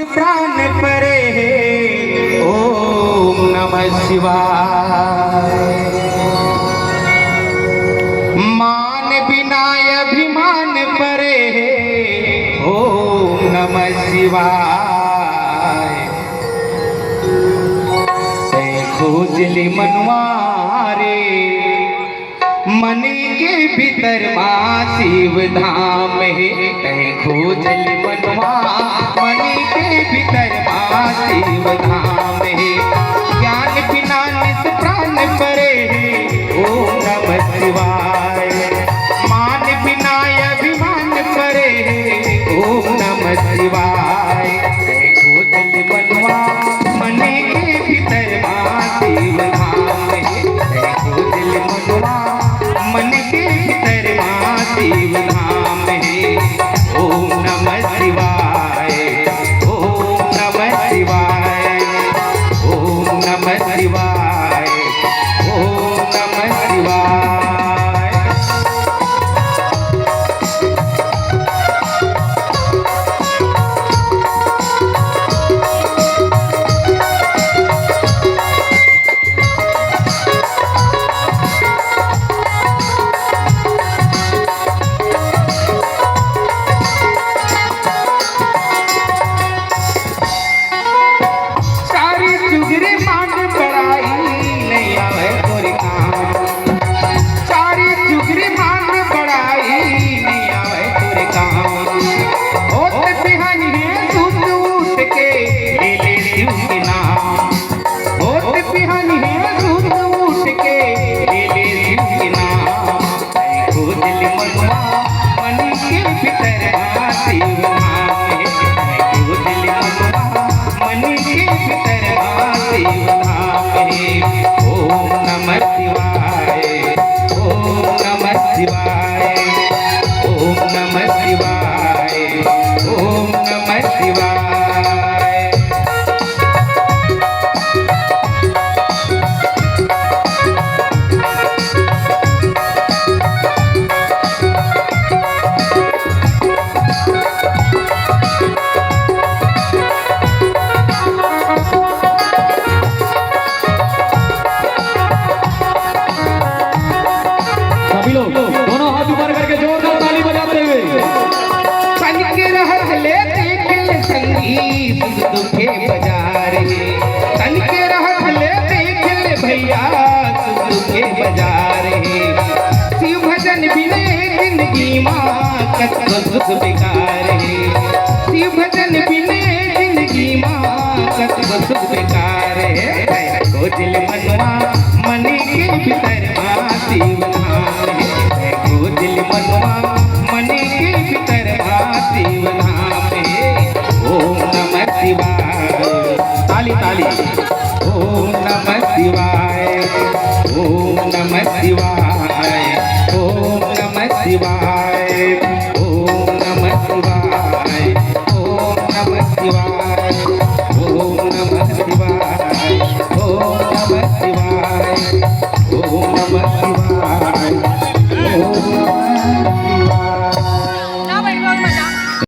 प्राण परे ओम नमः शिवाय। मान बिनाय अभिमान परे ओम नमः शिवाय। तै खोजली मनवारे मन के भीतर माँ शिव धाम है। तै खोजली मनवा मन के भीतर माँ शिव धाम है। ज्ञान बिना निस प्राण परे ओम नमः शिवाय। मान बिना अभिमान परे ओम नमः शिवाय। तै खोजली मनवा मन के भीतर माँ शिव धाम है। तै खोजली मनवा मन के भीतर माँ शिव धाम है। ओम नमः शिवाय ओम नमः शिवाय ओम नमः शिवाय ओम नमः शिवाय। दोनों हाथ ऊपर करके जोरदार ताली बजाते हुए सन के रहत लेते खिल संगीत दुखे बाजार है। सन के रहत लेते खिल भैया दुखे बाजार है। शिव भजन बिने जिंदगी माँ कत सुख बेकार है। शिव भजन बिने जिंदगी माँ कत सुख बेकार है। खोजल मनवा मन के भीतर माँ शिव धाम है। खोजल मनवा मन के भीतर माँ शिव धाम है। ओम नमः शिवाय ताली ताली ओम नमः शिवाय ओम नमः शिवाय।